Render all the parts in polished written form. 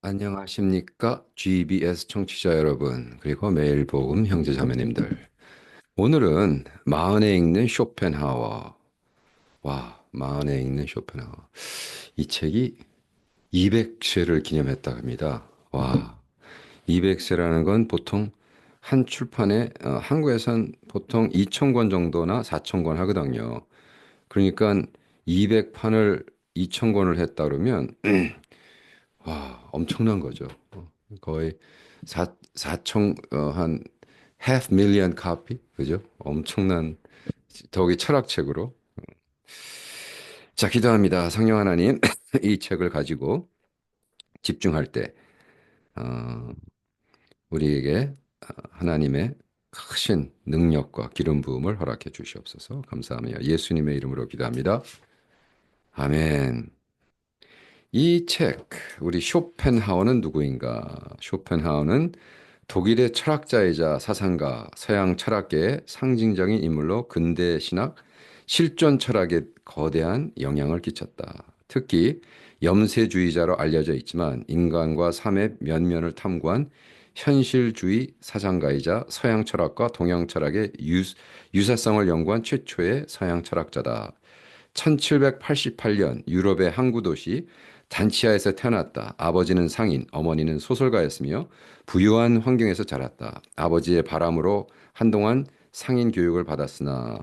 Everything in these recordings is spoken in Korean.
안녕하십니까? GBS 청취자 여러분, 그리고 매일 복음 형제자매님들. 오늘은 마흔에 읽는 쇼펜하워. 와, 마흔에 읽는 쇼펜하워. 이 책이 200쇄를 기념했다 합니다. 와, 200쇄라는 건 보통 한 출판에, 한국에선 보통 2,000권 정도나 4,000권 하거든요. 그러니까 200판을 2,000권을 했다 그러면 와, 엄청난 거죠. 거의 4천, 한 half million copy, 그죠? 엄청난, 더욱이 철학책으로. 자, 기도합니다. 성령 하나님, 이 책을 가지고 집중할 때, 어, 우리에게 하나님의 크신 능력과 기름 부음을 허락해 주시옵소서. 감사하며 예수님의 이름으로 기도합니다. 아멘. 이 책, 우리 쇼펜하우는 누구인가? 쇼펜하우는 독일의 철학자이자 사상가, 서양 철학계의 상징적인 인물로 근대 신학, 실존 철학에 거대한 영향을 끼쳤다. 특히 염세주의자로 알려져 있지만 인간과 삶의 면면을 탐구한 현실주의 사상가이자 서양 철학과 동양 철학의 유사성을 연구한 최초의 서양 철학자다. 1788년 유럽의 항구 도시 단치아에서 태어났다. 아버지는 상인, 어머니는 소설가였으며 부유한 환경에서 자랐다. 아버지의 바람으로 한동안 상인 교육을 받았으나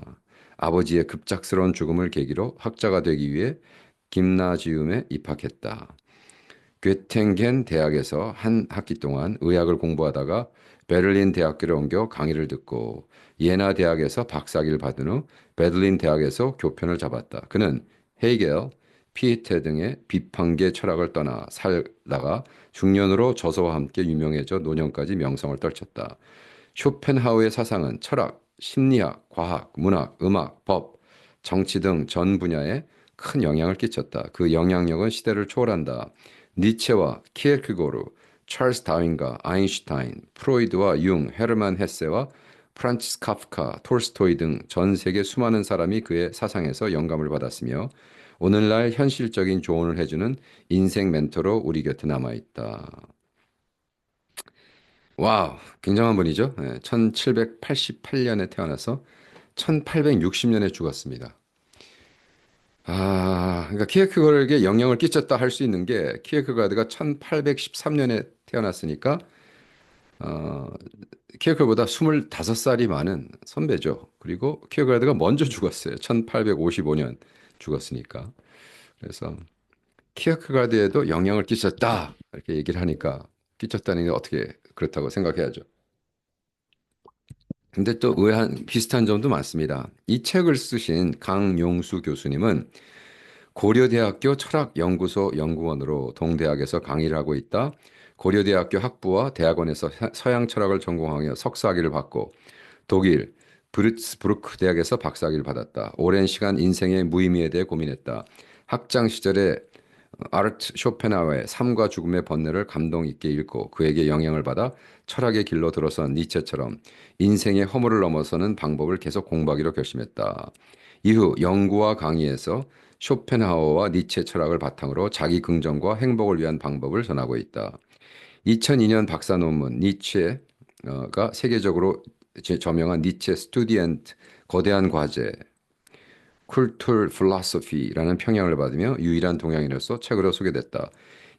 아버지의 급작스러운 죽음을 계기로 학자가 되기 위해 김나지움에 입학했다. 괴텐겐 대학에서 한 학기 동안 의학을 공부하다가 베를린 대학교를 옮겨 강의를 듣고 예나 대학에서 박사학위를 받은 후 베를린 대학에서 교편을 잡았다. 그는 헤이겔, 피에테 등의 비판계 철학을 떠나 살다가 중년으로 저서와 함께 유명해져 노년까지 명성을 떨쳤다. 쇼펜하우의 사상은 철학, 심리학, 과학, 문학, 음악, 법, 정치 등 전 분야에 큰 영향을 끼쳤다. 그 영향력은 시대를 초월한다. 니체와 키에르케고르, 찰스 다윈과 아인슈타인, 프로이드와 융, 헤르만 헤세와 프란치스 카프카, 톨스토이 등 전 세계 수많은 사람이 그의 사상에서 영감을 받았으며 오늘날 현실적인 조언을 해주는 인생 멘토로 우리 곁에 남아있다. 와우, 굉장한 분이죠. 1788년에 태어나서 1860년에 죽었습니다. 그러니까 키에르케고르에게 영향을 끼쳤다 할 수 있는 게 키에르케가드가 1813년에 태어났으니까 어, 키에르케고르보다 25살이 많은 선배죠. 그리고 키에르케가드가 먼저 죽었어요. 1855년 죽었으니까. 그래서 키에르케가드에도 영향을 끼쳤다 이렇게 얘기를 하니까 끼쳤다는 게 어떻게 그렇다고 생각해야죠. 근데 또 의한 비슷한 점도 많습니다. 이 책을 쓰신 강용수 교수님은 고려대학교 철학연구소 연구원으로 동대학에서 강의를 하고 있다. 고려대학교 학부와 대학원에서 서양 철학을 전공하여 석사학위를 받고 독일 브루츠부르크 대학에서 박사학위를 받았다. 오랜 시간 인생의 무의미에 대해 고민했다. 학창 시절에 아르트 쇼펜하우의 삶과 죽음의 번뇌를 감동 있게 읽고 그에게 영향을 받아 철학의 길로 들어선 니체처럼 인생의 허물을 넘어서는 방법을 계속 공부하기로 결심했다. 이후 연구와 강의에서 쇼펜하우어와 니체 철학을 바탕으로 자기 긍정과 행복을 위한 방법을 전하고 있다. 2002년 박사 논문 니체가 세계적으로 저명한 니체 스튜디엔트 거대한 과제 쿨툴 필로소피라는 평양을 받으며 유일한 동양인으로서 책으로 소개됐다.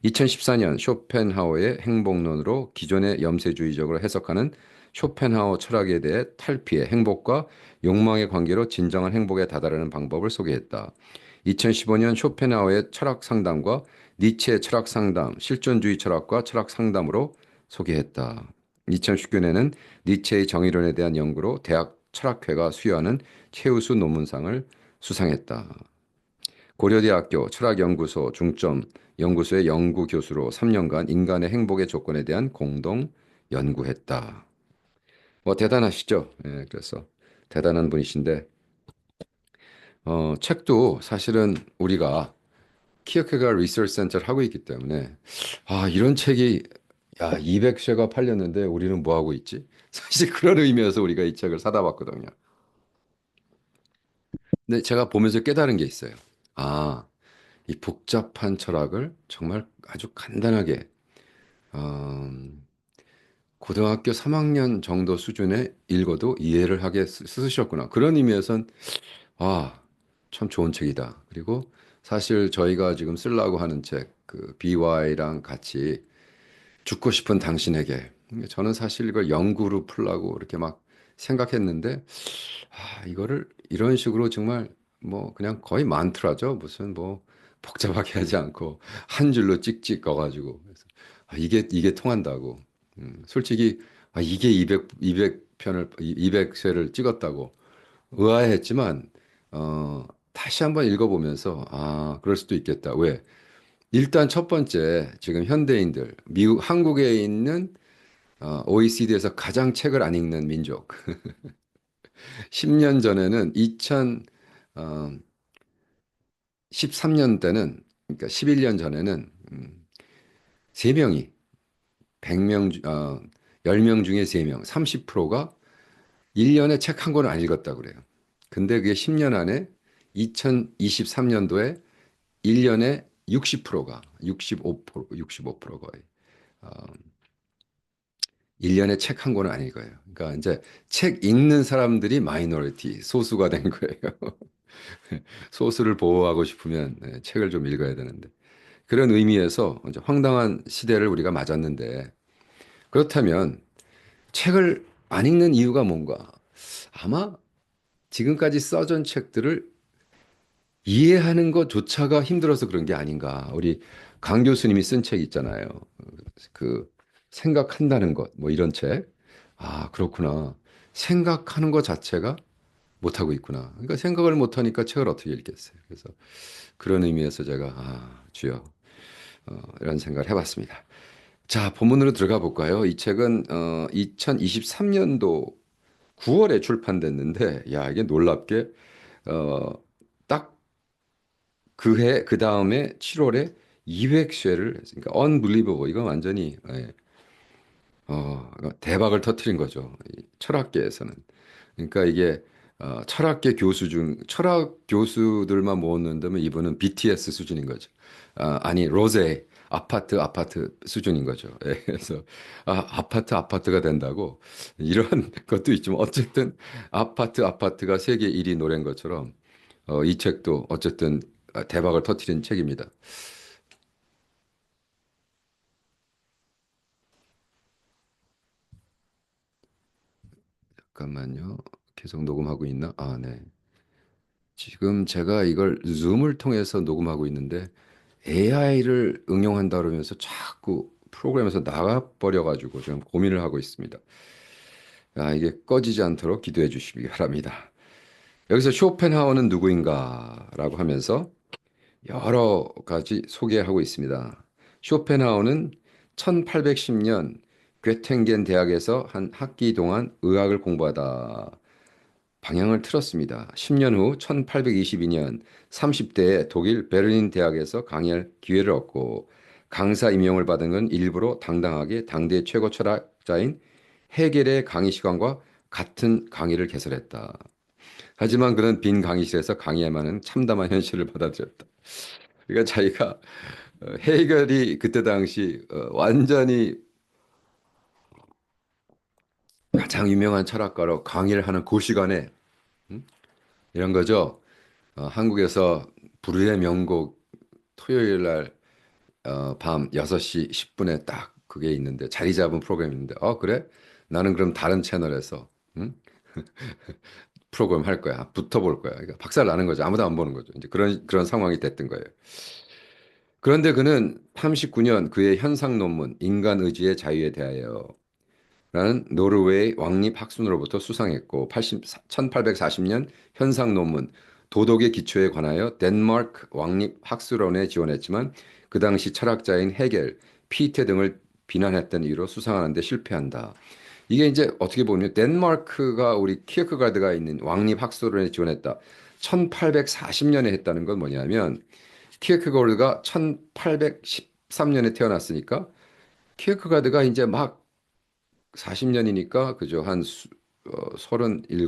2014년 쇼펜하우의 행복론으로 기존의 염세주의적으로 해석하는 쇼펜하우 철학에 대해 탈피해 행복과 욕망의 관계로 진정한 행복에 다다르는 방법을 소개했다. 2015년 쇼펜하우의 철학 상담과 니체의 철학 상담, 실존주의 철학과 철학 상담으로 소개했다. 2019년에는 니체의 정의론에 대한 연구로 대학 철학회가 수여하는 최우수 논문상을 수상했다. 고려대학교 철학연구소 중점 연구소의 연구교수로 3년간 인간의 행복의 조건에 대한 공동 연구했다. 뭐 대단하시죠? 예, 그래서 대단한 분이신데 책도 사실은 우리가 키어케가드 리서치 센터를 하고 있기 때문에 이런 책이 200쇄가 팔렸는데 우리는 뭐 하고 있지? 사실 그런 의미에서 우리가 이 책을 사다 봤거든요. 근데 제가 보면서 깨달은 게 있어요. 이 복잡한 철학을 정말 아주 간단하게 고등학교 3학년 정도 수준에 읽어도 이해를 하게 쓰셨구나. 그런 의미에선 아, 참 좋은 책이다. 그리고 사실 저희가 지금 쓰려고 하는 책, 그 BY랑 같이 죽고 싶은 당신에게. 저는 사실 이걸 연구로 풀라고 이렇게 막 생각했는데, 이거를 이런 식으로 정말 뭐 그냥 거의 만트라죠. 무슨 뭐 복잡하게 하지 않고 한 줄로 찍찍 꺼가지고. 그래서 이게 통한다고. 솔직히 이게 200편을, 200쇄를 찍었다고 의아해했지만, 다시 한번 읽어보면서, 그럴 수도 있겠다. 왜? 일단 첫 번째, 지금 현대인들, 한국에 있는 OECD에서 가장 책을 안 읽는 민족. 10년 전에는 2013년 때는, 그러니까 11년 전에는 3명이 100명, 10명 중에 3명, 30%가 1년에 책 한 권을 안 읽었다고 그래요. 근데 그게 10년 안에 2023년도에 1년에 60%가, 65% 거의. 어, 1년에 책 한 권을 안 읽어요. 그러니까 이제 책 읽는 사람들이 마이너리티, 소수가 된 거예요. 소수를 보호하고 싶으면 책을 좀 읽어야 되는데. 그런 의미에서 이제 황당한 시대를 우리가 맞았는데, 그렇다면 책을 안 읽는 이유가 뭔가? 아마 지금까지 써준 책들을 이해하는 것조차가 힘들어서 그런 게 아닌가. 우리 강 교수님이 쓴 책 있잖아요. 그 생각한다는 것, 뭐 이런 책. 그렇구나. 생각하는 것 자체가 못하고 있구나. 그러니까 생각을 못하니까 책을 어떻게 읽겠어요. 그래서 그런 의미에서 제가, 주여, 이런 생각을 해봤습니다. 자, 본문으로 들어가 볼까요? 이 책은 2023년도 9월에 출판됐는데, 야, 이게 놀랍게 어, 딱 그 다음에 7월에 200쇄를 했으니까 unbelievable. 이건 완전히 대박을 터트린 거죠. 이 철학계에서는. 그러니까 이게 철학 교수들만 모았는다면 이분은 BTS 수준인 거죠. 아니 로제 아파트 수준인 거죠. 예, 그래서 아파트가 된다고 이런 것도 있지만 어쨌든 아파트가 세계 1위 노래인 것처럼 이 책도 어쨌든 대박을 터트린 책입니다. 잠깐만요. 계속 녹음하고 있나? 네. 지금 제가 이걸 줌을 통해서 녹음하고 있는데 AI를 응용한다 그러면서 자꾸 프로그램에서 나가버려 가지고 지금 고민을 하고 있습니다. 이게 꺼지지 않도록 기도해 주시기 바랍니다. 여기서 쇼펜하우어는 누구인가라고 하면서 여러 가지 소개하고 있습니다. 쇼펜하우어는 1810년 괴텐겐 대학에서 한 학기 동안 의학을 공부하다 방향을 틀었습니다. 10년 후 1822년 30대에 독일 베를린 대학에서 강의할 기회를 얻고 강사 임용을 받은 건 일부러 당당하게 당대 최고 철학자인 헤겔의 강의 시간과 같은 강의를 개설했다. 하지만 그는 빈 강의실에서 강의에만은 참담한 현실을 받아들였다. 그러니까 자기가 헤이겔이 그때 당시 완전히 가장 유명한 철학가로 강의를 하는 그 시간에 이런 거죠. 한국에서 불후의 명곡 토요일 날 밤 6시 10분에 딱 그게 있는데 자리 잡은 프로그램이 있는데 그래? 나는 그럼 다른 채널에서 응? 프로그램 할 거야. 붙어볼 거야. 그러니까 박살 나는 거죠. 아무도 안 보는 거죠. 이제 그런 상황이 됐던 거예요. 그런데 그는 39년 그의 현상 논문 인간 의지의 자유에 대하여 라는 노르웨이 왕립 학술로부터 수상했고 1840년 현상 논문 도덕의 기초에 관하여 덴마크 왕립 학술원에 지원했지만 그 당시 철학자인 헤겔, 피테 등을 비난했던 이유로 수상하는 데 실패한다. 이게 이제 어떻게 보면 덴마크가 우리 키어크가드가 있는 왕립 학술원에 지원했다. 1840년에 했다는 건 뭐냐면 키어크가드가 1813년에 태어났으니까 키어크가드가 이제 막 40년이니까 그죠? 한 37?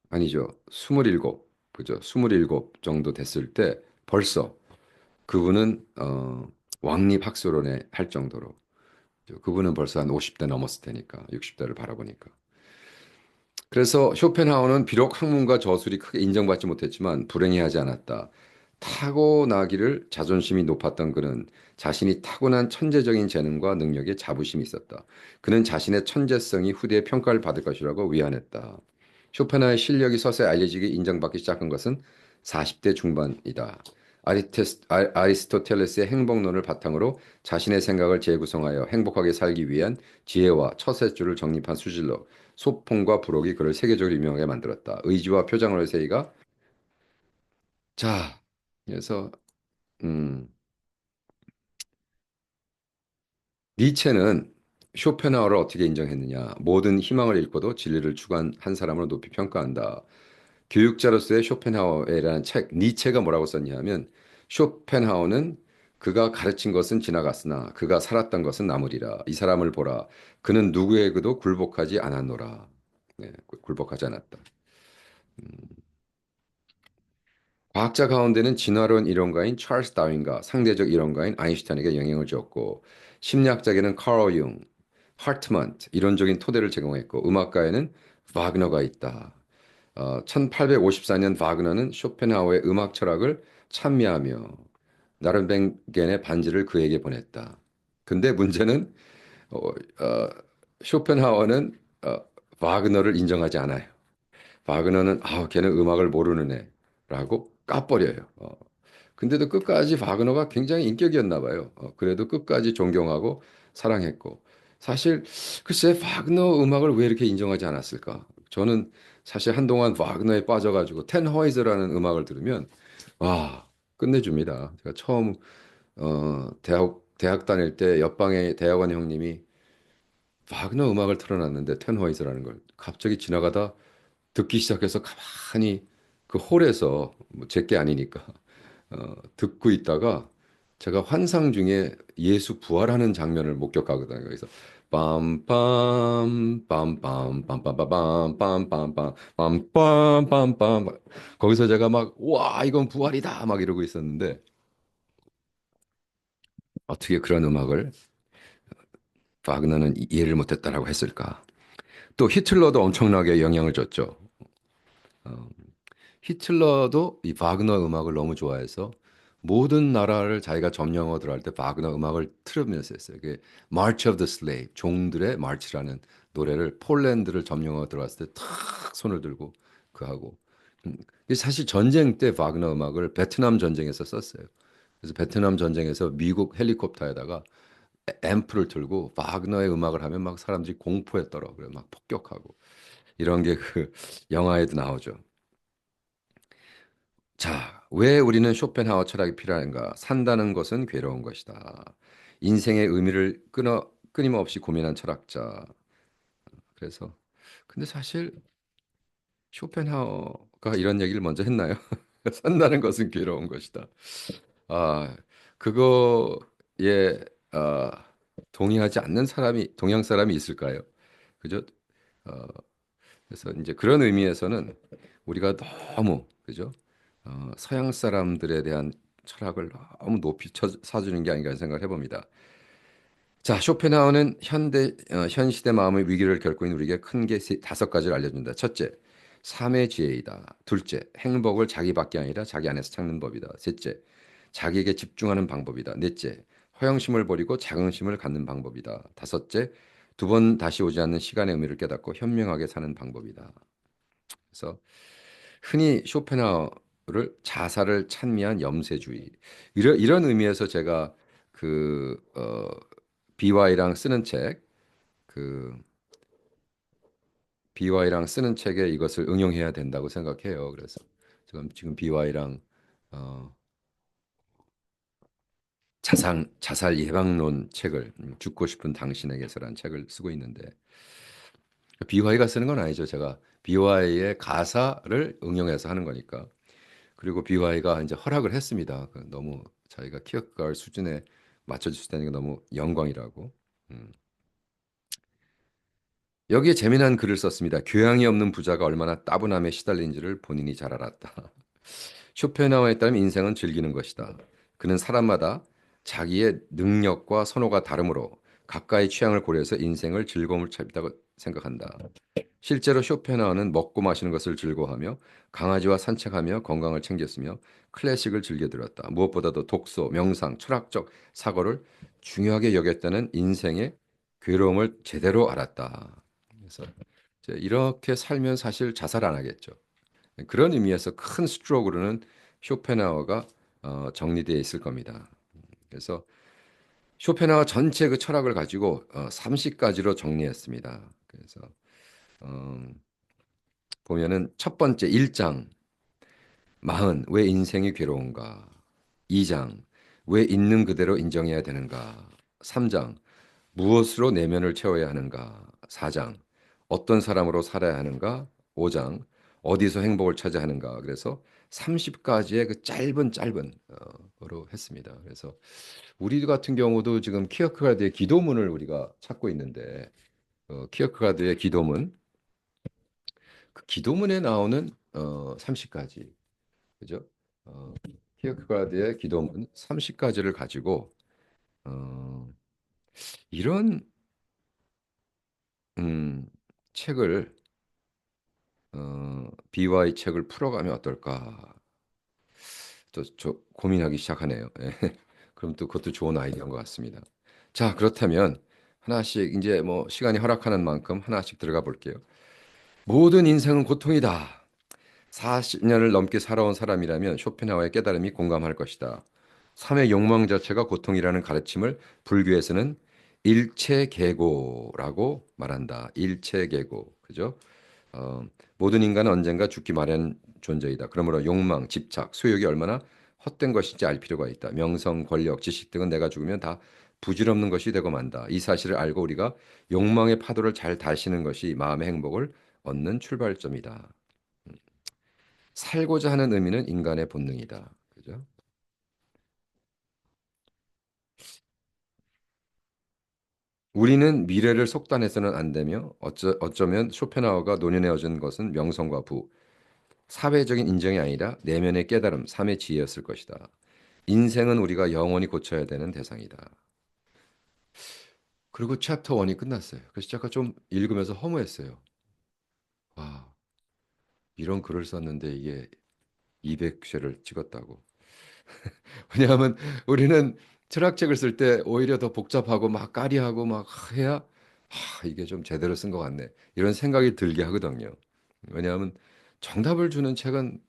아니죠. 27. 그죠? 27 정도 됐을 때 벌써 그분은 왕립학술원에 할 정도로. 그분은 벌써 한 50대 넘었을 테니까, 60대를 바라보니까. 그래서 쇼펜하우는 비록 학문과 저술이 크게 인정받지 못했지만 불행해하지 않았다. 타고나기를 자존심이 높았던 그는 자신이 타고난 천재적인 재능과 능력에 자부심이 있었다. 그는 자신의 천재성이 후대의 평가를 받을 것이라고 위안했다. 쇼펜하우의 실력이 서서히 알려지기 인정받기 시작한 것은 40대 중반이다. 아리스토텔레스의 행복론을 바탕으로 자신의 생각을 재구성하여 행복하게 살기 위한 지혜와 처세줄을 정립한 수질로 소풍과 부록이 그를 세계적으로 유명하게 만들었다. 의지와 표장으로의 세이가 자, 그래서 음, 니체는 쇼펜하우를 어떻게 인정했느냐? 모든 희망을 잃고도 진리를 추구한 한 사람으로 높이 평가한다. 교육자로서의 쇼펜하우어라는 책, 니체가 뭐라고 썼냐 하면 쇼펜하우는 그가 가르친 것은 지나갔으나 그가 살았던 것은 남으리라. 이 사람을 보라. 그는 누구에게도 굴복하지 않았노라. 네, 굴복하지 않았다. 과학자 가운데는 진화론 이론가인 찰스 다윈과 상대적 이론가인 아인슈타인에게 영향을 주었고 심리학자에게는 카럴 융, 하트먼트 이론적인 토대를 제공했고 음악가에는 바그너가 있다. 1854년 바그너는 쇼펜하우의 음악 철학을 찬미하며 나른뱅겐의 반지를 그에게 보냈다. 근데 문제는 어, 어, 쇼펜하우는 바그너를 인정하지 않아요. 바그너는 걔는 음악을 모르는 애라고 까버려요. 근데도 끝까지 바그너가 굉장히 인격이었나 봐요. 그래도 끝까지 존경하고 사랑했고 사실 글쎄 바그너 음악을 왜 이렇게 인정하지 않았을까? 저는 사실 한동안 바그너에 빠져가지고 텐허이저라는 음악을 들으면 와 끝내줍니다. 제가 처음 대학 다닐 때 옆방에 대학원 형님이 바그너 음악을 틀어놨는데 텐허이저라는 걸 갑자기 지나가다 듣기 시작해서 가만히 그 홀에서 뭐 제게 아니니까 듣고 있다가 제가 환상 중에 예수 부활하는 장면을 목격하거든요. 그래서 빰빰 빰빰 빰빰빰빰 빰빰빰 빰빰빰빰 거기서 제가 막 와 이건 부활이다 막 이러고 있었는데 어떻게 그런 음악을 바그너는 이해를 못했다라고 했을까? 또 히틀러도 엄청나게 영향을 줬죠. 어, 히틀러도 이 바그너 음악을 너무 좋아해서 모든 나라를 자기가 점령하고 들어갈 때 바그너 음악을 틀으면서 했어요. 그게 March of the Slave, 종들의 마치라는 노래를 폴란드를 점령하고 들어갔을 때 탁 손을 들고 그 하고 이게 사실 전쟁 때 바그너 음악을 베트남 전쟁에서 썼어요. 그래서 베트남 전쟁에서 미국 헬리콥터에다가 앰프를 틀고 바그너의 음악을 하면 막 사람들이 공포에 떨어 그래 막 폭격하고 이런 게 그 영화에도 나오죠. 자, 왜 우리는 쇼펜하우어 철학이 필요한가? 산다는 것은 괴로운 것이다. 인생의 의미를 끊임없이 고민한 철학자. 그래서 근데 사실 쇼펜하우어가 이런 얘기를 먼저 했나요? 산다는 것은 괴로운 것이다. 아, 그거에 아, 동의하지 않는 사람이 동양 사람이 있을까요? 그죠? 어, 그래서 이제 그런 의미에서는 우리가 너무 그죠? 서양 사람들에 대한 철학을 너무 높이 사주는 게 아닌가 생각을 해봅니다. 자, 쇼펜하우는 현 시대 마음의 위기를 겪고 있는 우리에게 큰 게 다섯 가지를 알려준다. 첫째, 삶의 지혜이다. 둘째, 행복을 자기밖에 아니라 자기 안에서 찾는 법이다. 셋째, 자기에게 집중하는 방법이다. 넷째, 허영심을 버리고 자긍심을 갖는 방법이다. 다섯째, 두 번 다시 오지 않는 시간의 의미를 깨닫고 현명하게 사는 방법이다. 그래서 흔히 쇼펜하우를 자살을 찬미한 염세주의 이런 의미에서 제가 그 BY랑 쓰는 책, 그 BY랑 쓰는 책에 이것을 응용해야 된다고 생각해요. 그래서 지금 BY랑 어, 자살 예방론 책을 죽고 싶은 당신에게서라는 책을 쓰고 있는데 BY가 쓰는 건 아니죠. 제가 BY의 가사를 응용해서 하는 거니까. 그리고 BY가 이제 허락을 했습니다. 너무 자기가 키역가을 수준에 맞춰줄 수 있다는 게 너무 영광이라고. 음. 여기에 재미난 글을 썼습니다. 교양이 없는 부자가 얼마나 따분함에 시달린지를 본인이 잘 알았다. 쇼펜하우에 따르면 인생은 즐기는 것이다. 그는 사람마다 자기의 능력과 선호가 다르므로 각가의 취향을 고려해서 인생을 즐거움을 찾다고 생각한다. 실제로 쇼펜하우는 먹고 마시는 것을 즐거워하며 강아지와 산책하며 건강을 챙겼으며 클래식을 즐겨 들었다. 무엇보다도 독서, 명상, 철학적 사고를 중요하게 여겼다는 인생의 괴로움을 제대로 알았다. 그래서 이제 이렇게 살면 사실 자살 안 하겠죠. 그런 의미에서 큰 스트로크로는 쇼펜하우어가 정리되어 있을 겁니다. 그래서 쇼펜하우어 전체 그 철학을 가지고 30가지로 정리했습니다. 그래서 어, 보면은 첫 번째 1장 마흔 왜 인생이 괴로운가? 2장 왜 있는 그대로 인정해야 되는가? 3장 무엇으로 내면을 채워야 하는가? 4장 어떤 사람으로 살아야 하는가? 5장 어디서 행복을 찾아야 하는가? 그래서 30가지의 그 짧은 거로 했습니다. 그래서 우리 같은 경우도 지금 키어크가드의 기도문을 우리가 찾고 있는데 키어크가드의 기도문 그 기도문에 나오는 30가지 그죠? 어, 키어크가드의 기도문 30가지를 가지고 어, 이런 음, 책을 BY 책을 풀어가면 어떨까? 또 고민하기 시작하네요. 예. 그럼 또 그것도 좋은 아이디어인 것 같습니다. 자, 그렇다면 하나씩 이제 뭐 시간이 허락하는 만큼 하나씩 들어가 볼게요. 모든 인생은 고통이다. 40년을 넘게 살아온 사람이라면 쇼펜하우어의 깨달음이 공감할 것이다. 삶의 욕망 자체가 고통이라는 가르침을 불교에서는 일체계고라고 말한다. 일체계고. 그죠? 어, 모든 인간은 언젠가 죽기 마련 존재이다. 그러므로 욕망, 집착, 소욕이 얼마나 헛된 것인지 알 필요가 있다. 명성, 권력, 지식 등은 내가 죽으면 다 부질없는 것이 되고 만다. 이 사실을 알고 우리가 욕망의 파도를 잘 다시는 것이 마음의 행복을 얻는 출발점이다. 살고자 하는 의미는 인간의 본능이다. 그죠? 우리는 미래를 속단해서는 안 되며 어쩌면 쇼펜하우어가 논해내어준 것은 명성과 부, 사회적인 인정이 아니라 내면의 깨달음, 삶의 지혜였을 것이다. 인생은 우리가 영원히 고쳐야 되는 대상이다. 그리고 챕터 1이 끝났어요. 그래서 제가 좀 읽으면서 허무했어요. 와, 이런 글을 썼는데 이게 200쇄를 찍었다고. 왜냐하면 우리는 철학책을 쓸 때 오히려 더 복잡하고 막 까리하고 막 해야 이게 좀 제대로 쓴 것 같네. 이런 생각이 들게 하거든요. 왜냐하면 정답을 주는 책은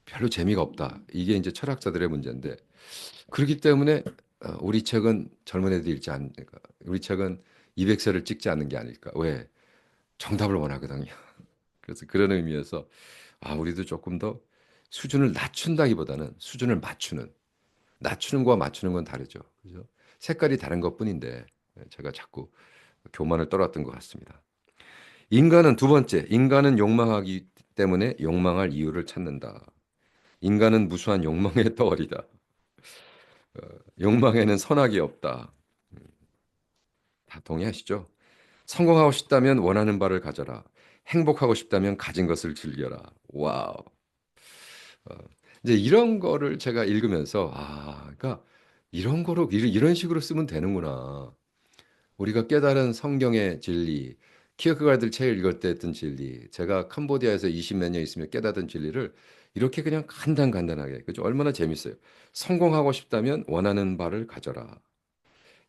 별로 재미가 없다. 이게 이제 철학자들의 문제인데 그렇기 때문에 우리 책은 젊은 애들이 읽지 않을까. 우리 책은 200세를 찍지 않는 게 아닐까. 왜? 정답을 원하거든요. 그래서 그런 의미에서 우리도 조금 더 수준을 낮춘다기보다는 수준을 낮추는 거와 맞추는 건 다르죠. 그죠? 색깔이 다른 것뿐인데 제가 자꾸 교만을 떨었던 것 같습니다. 인간은 두 번째, 인간은 욕망하기 때문에 욕망할 이유를 찾는다. 인간은 무수한 욕망의 덩어리다. 욕망에는 선악이 없다. 다 동의하시죠? 성공하고 싶다면 원하는 바를 가져라. 행복하고 싶다면 가진 것을 즐겨라. 와우. 어, 이제 이런 거를 제가 읽으면서 그러니까 이런 거로 이런 식으로 쓰면 되는구나. 우리가 깨달은 성경의 진리, 키어크가드 책을 읽을 때 했던 진리, 제가 캄보디아에서 20 몇 년 있으며 깨닫은 진리를 이렇게 그냥 간단하게, 그죠? 얼마나 재밌어요. 성공하고 싶다면 원하는 바를 가져라.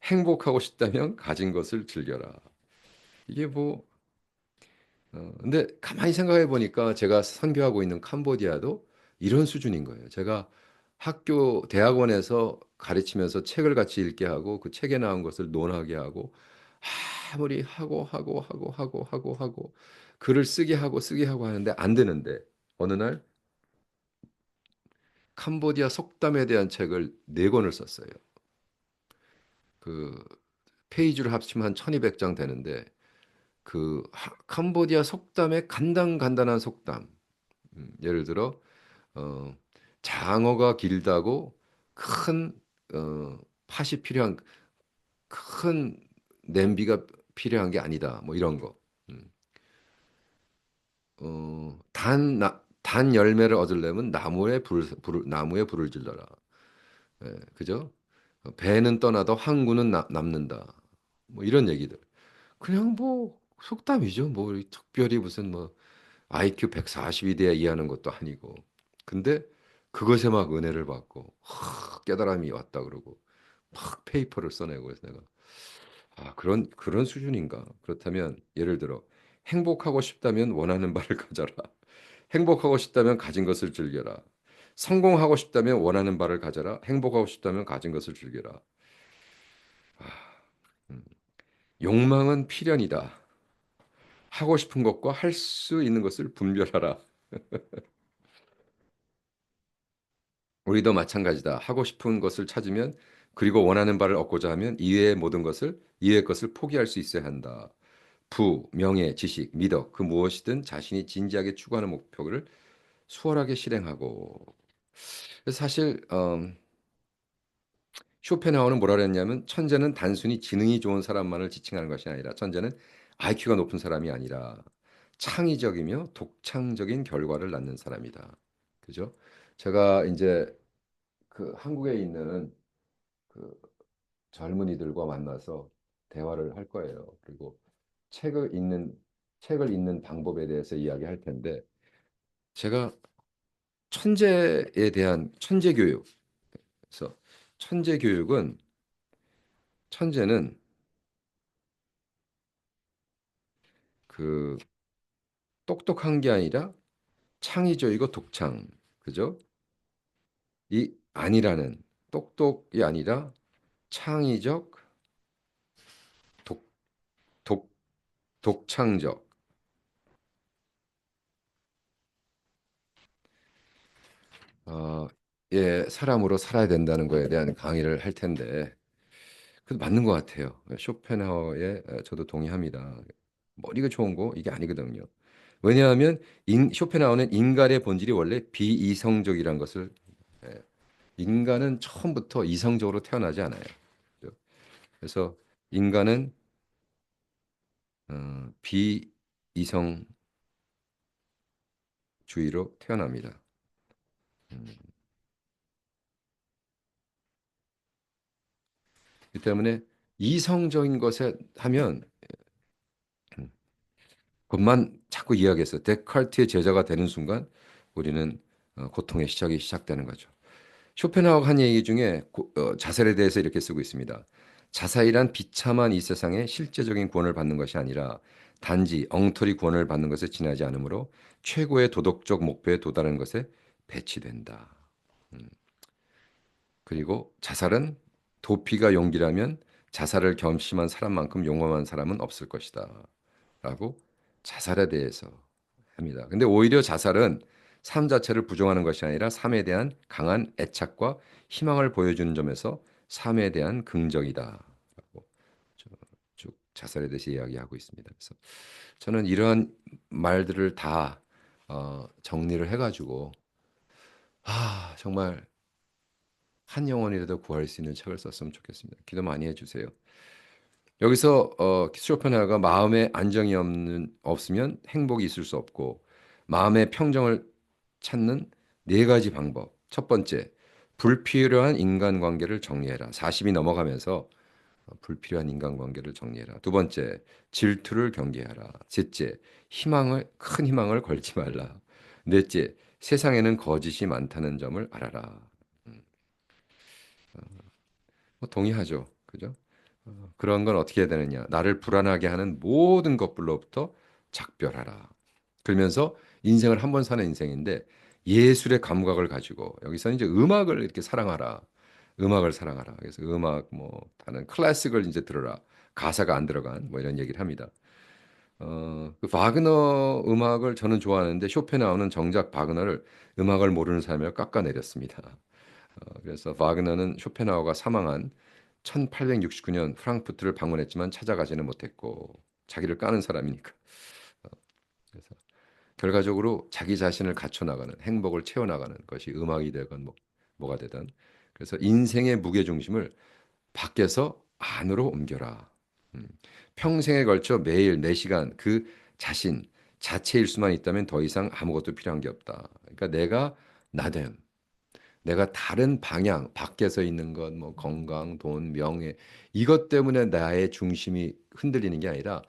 행복하고 싶다면 가진 것을 즐겨라. 이게 뭐, 근데 가만히 생각해 보니까 제가 선교하고 있는 캄보디아도 이런 수준인 거예요. 제가 대학원에서 가르치면서 책을 같이 읽게 하고 그 책에 나온 것을 논하게 하고 아무리 하고 글을 쓰게 하고 하는데 안 되는데 어느 날 캄보디아 속담에 대한 책을 네 권을 썼어요. 그 페이지를 합치면 한 1200장 되는데 캄보디아 속담의 간단한 속담. 예를 들어 어, 장어가 길다고 큰 팥이 필요한 큰 냄비가 필요한 게 아니다. 뭐 이런 거. 음. 단 열매를 얻으려면 나무에 불을 질러라. 예, 그죠? 배는 떠나도 항구는 남는다. 뭐 이런 얘기들. 그냥 뭐 속담이죠. 뭐 특별히 무슨 뭐 IQ 140이 돼야 이해하는 것도 아니고. 근데 그것에 막 은혜를 받고 깨달음이 왔다 그러고 막 페이퍼를 써내고 그래서 내가 그런 수준인가? 그렇다면 예를 들어 행복하고 싶다면 원하는 바를 가져라. 행복하고 싶다면 가진 것을 즐겨라. 성공하고 싶다면 원하는 바를 가져라. 행복하고 싶다면 가진 것을 즐겨라. 음, 욕망은 필연이다. 하고 싶은 것과 할 수 있는 것을 분별하라. 우리도 마찬가지다. 하고 싶은 것을 찾으면 그리고 원하는 바를 얻고자 하면 이외의 것을 포기할 수 있어야 한다. 부, 명예, 지식, 미덕 그 무엇이든 자신이 진지하게 추구하는 목표를 수월하게 실행하고. 그래서 사실 쇼펜하우어는 뭐라 그랬냐면 천재는 단순히 지능이 좋은 사람만을 지칭하는 것이 아니라 천재는 IQ가 높은 사람이 아니라 창의적이며 독창적인 결과를 낳는 사람이다. 그죠? 제가 이제 그 한국에 있는 그 젊은이들과 만나서 대화를 할 거예요. 그리고 책을 읽는 책을 읽는 방법에 대해서 이야기할 텐데 제가 천재에 대한 천재 교육. 그래서 천재 교육은 천재는 그 똑똑한 게 아니라 창의적이고 독창. 그죠? 이 아니라는 똑똑이 아니라 창의적, 독, 독, 독창적. 어, 예, 사람으로 살아야 된다는 거에 대한 강의를 할 텐데 그 맞는 것 같아요. 쇼펜하우어에 저도 동의합니다. 머리가 좋은 거 이게 아니거든요. 왜냐하면 쇼펜하우어는 인간의 본질이 원래 비이성적이라는 것을 예, 인간은 처음부터 이성적으로 태어나지 않아요. 그죠? 그래서 인간은 비이성주의로 태어납니다. 음, 그 때문에 이성적인 것에 하면 음, 그것만 자꾸 이야기해서 데카르트의 제자가 되는 순간 우리는 고통의 시작이 시작되는 거죠. 쇼펜하우어가 한 얘기 중에 자살에 대해서 이렇게 쓰고 있습니다. 자살이란 비참한 이 세상에 실제적인 구원을 받는 것이 아니라 단지 엉터리 구원을 받는 것에 지나지 않으므로 최고의 도덕적 목표에 도달하는 것에 배치된다. 음, 그리고 자살은 도피가 용기라면 자살을 겸심한 사람만큼 용감한 사람은 없을 것이다. 라고 자살에 대해서 합니다. 근데 오히려 자살은 삶 자체를 부정하는 것이 아니라 삶에 대한 강한 애착과 희망을 보여주는 점에서 삶에 대한 긍정이다. 라고 쭉 자살에 대해서 이야기하고 있습니다. 그래서 저는 이러한 말들을 다 정리를 해가지고 정말 한 영혼이라도 구할 수 있는 책을 썼으면 좋겠습니다. 기도 많이 해주세요. 여기서 쇼펜하우어가 마음에 안정이 없으면 행복이 있을 수 없고 마음의 평정을 찾는 네 가지 방법. 첫 번째, 불필요한 인간관계를 정리해라. 40이 넘어가면서 불필요한 인간관계를 정리해라. 두 번째, 질투를 경계하라. 셋째, 큰 희망을 걸지 말라. 넷째, 세상에는 거짓이 많다는 점을 알아라. 음, 뭐 동의하죠. 그죠? 그런 건 어떻게 해야 되느냐? 나를 불안하게 하는 모든 것들로부터 작별하라. 그러면서 인생을 한 번 사는 인생인데 예술의 감각을 가지고 여기서 이제 음악을 이렇게 사랑하라. 음악을 사랑하라. 그래서 음악 뭐 다른 클래식을 이제 들어라. 가사가 안 들어간 뭐 이런 얘기를 합니다. 그 바그너 음악을 저는 좋아하는데 쇼펜하우는 정작 바그너를 음악을 모르는 사람을 깎아내렸습니다. 그래서 바그너는 쇼펜하우가 사망한 1869년 프랑크푸르트를 방문했지만 찾아가지는 못했고 자기를 까는 사람이니까. 그래서 결과적으로 자기 자신을 갖춰 나가는 행복을 채워 나가는 것이 음악이 되건 뭐가 되든 그래서 인생의 무게 중심을 밖에서 안으로 옮겨라. 음. 평생에 걸쳐 매일 4시간 그 자신 자체일 수만 있다면 더 이상 아무것도 필요한 게 없다. 그러니까 내가 나됨. 내가 다른 방향, 밖에서 있는 것, 뭐 건강, 돈, 명예, 이것 때문에 나의 중심이 흔들리는 게 아니라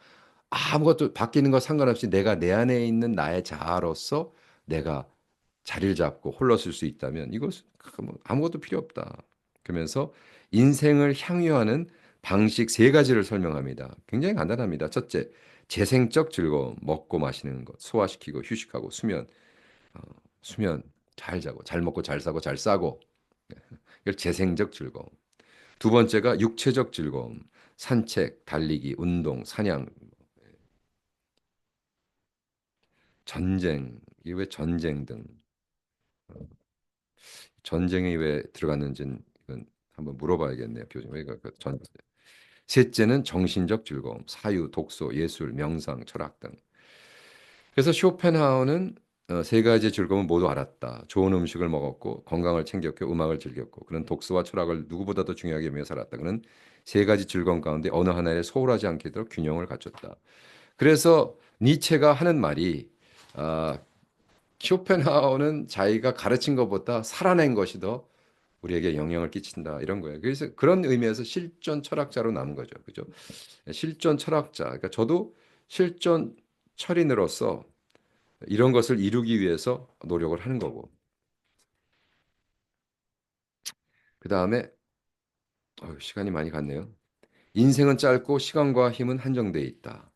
아무것도 밖에 있는 거 상관없이 내가 내 안에 있는 나의 자아로서 내가 자리를 잡고 홀로 쓸 수 있다면 이것은 뭐 아무것도 필요 없다. 그러면서 인생을 향유하는 방식 세 가지를 설명합니다. 굉장히 간단합니다. 첫째, 재생적 즐거움, 먹고 마시는 것, 소화시키고 휴식하고 수면, 어, 수면 잘 자고 잘 먹고 잘 사고 잘 싸고 이걸 재생적 즐거움. 두 번째가 육체적 즐거움, 산책, 달리기, 운동, 사냥, 전쟁, 이게 왜 전쟁 등 전쟁에 왜 들어갔는지는 이건 한번 물어봐야겠네요. 교수님. 그 셋째는 정신적 즐거움, 사유, 독서, 예술, 명상, 철학 등. 그래서 쇼펜하우는 세 가지 즐거움을 모두 알았다. 좋은 음식을 먹었고 건강을 챙겼고 음악을 즐겼고 그는 독서와 철학을 누구보다도 중요하게 여기며 살았다. 그는 세 가지 즐거움 가운데 어느 하나에 소홀하지 않게 균형을 갖췄다. 그래서 니체가 하는 말이 아, 쇼펜하우는 자기가 가르친 것보다 살아낸 것이 더 우리에게 영향을 끼친다 이런 거예요. 그래서 그런 의미에서 실존 철학자로 남은 거죠. 그죠? 실존 철학자. 그러니까 저도 실존 철인으로서 이런 것을 이루기 위해서 노력을 하는 거고. 그다음에 시간이 많이 갔네요. 인생은 짧고 시간과 힘은 한정돼 있다.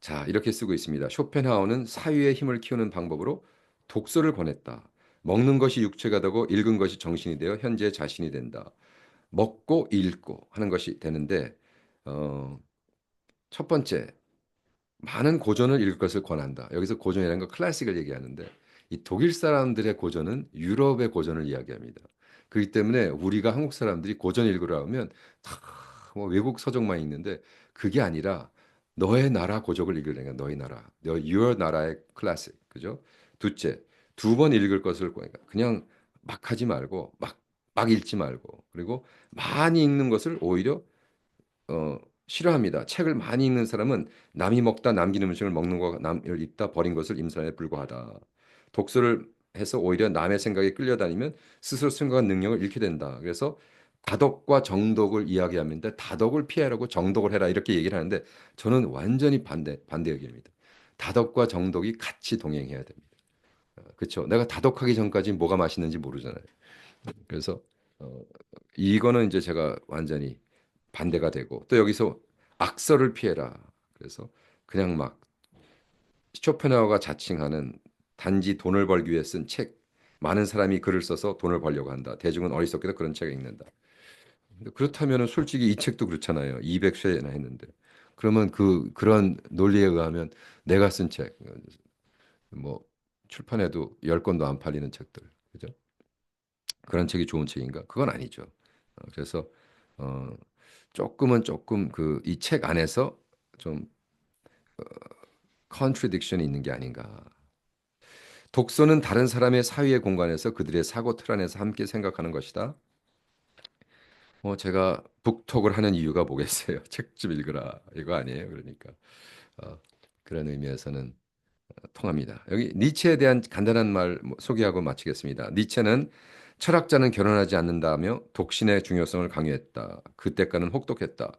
자, 이렇게 쓰고 있습니다. 쇼펜하우는 사유의 힘을 키우는 방법으로 독서를 권했다. 먹는 것이 육체가 되고 읽은 것이 정신이 되어 현재 자신이 된다. 먹고 읽고 하는 것이 되는데 어, 첫 번째 많은 고전을 읽을 것을 권한다. 여기서 고전이라는 건 클래식을 얘기하는데 이 독일 사람들의 고전은 유럽의 고전을 이야기합니다. 그렇기 때문에 우리가 한국 사람들이 고전 읽으라 하면 다뭐 외국 서적만 읽는데 그게 아니라 너의 나라 고적을 읽으려니까 너의 나라, your 나라의 클래식, 그죠? 둘째, 두 번 읽을 것을 그냥 막 하지 말고 막 읽지 말고 그리고 많이 읽는 것을 오히려 어, 싫어합니다. 책을 많이 읽는 사람은 남이 먹다 남긴 음식을 먹는 거 남을 입다 버린 것을 임산에 불과하다. 독서를 해서 오히려 남의 생각에 끌려다니면 스스로 생각한 능력을 잃게 된다. 그래서 다독과 정독을 이야기하는데 다독을 피하라고 정독을 해라 이렇게 얘기를 하는데 저는 완전히 반대 의견입니다. 다독과 정독이 같이 동행해야 됩니다. 그렇죠? 내가 다독하기 전까지 뭐가 맛있는지 모르잖아요. 그래서 어, 이거는 이제 제가 완전히 반대가 되고 또 여기서 악설을 피해라. 그래서 그냥 막 쇼펜하우가 자칭하는 단지 돈을 벌기 위해 쓴 책. 많은 사람이 글을 써서 돈을 벌려고 한다. 대중은 어리석게도 그런 책을 읽는다. 근데 그렇다면 솔직히 이 책도 그렇잖아요. 200쇄나 했는데. 그러면 그런 논리에 의하면 내가 쓴 책, 뭐 출판해도 10권도 안 팔리는 책들. 그죠? 그런 책이 좋은 책인가? 그건 아니죠. 그래서 어, 조금 그 이 책 안에서 좀 컨트라딕션이 있는 게 아닌가. 독서는 다른 사람의 사유의 공간에서 그들의 사고 틀 안에서 함께 생각하는 것이다. 제가 북톡을 하는 이유가 뭐겠어요? 책 좀 읽으라 이거 아니에요? 그러니까 어, 그런 의미에서는 통합니다. 여기 니체에 대한 간단한 말 소개하고 마치겠습니다. 니체는 철학자는 결혼하지 않는다며 독신의 중요성을 강요했다. 그 대가는 혹독했다.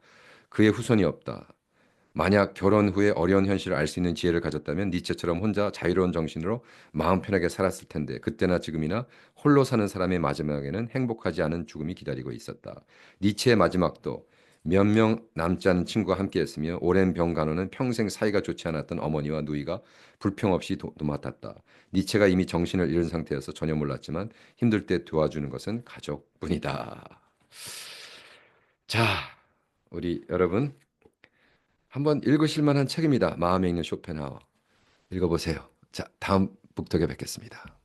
그의 후손이 없다. 만약 결혼 후에 어려운 현실을 알 수 있는 지혜를 가졌다면 니체처럼 혼자 자유로운 정신으로 마음 편하게 살았을 텐데 그때나 지금이나 홀로 사는 사람의 마지막에는 행복하지 않은 죽음이 기다리고 있었다. 니체의 마지막도 몇 명 남지 않은 친구와 함께했으며 오랜 병 간호는 평생 사이가 좋지 않았던 어머니와 누이가 불평 없이 도맡았다. 니체가 이미 정신을 잃은 상태여서 전혀 몰랐지만 힘들 때 도와주는 것은 가족뿐이다. 자, 우리 여러분 한번 읽으실 만한 책입니다. 마음에 있는 쇼펜하우. 읽어보세요. 자, 다음 북독에 뵙겠습니다.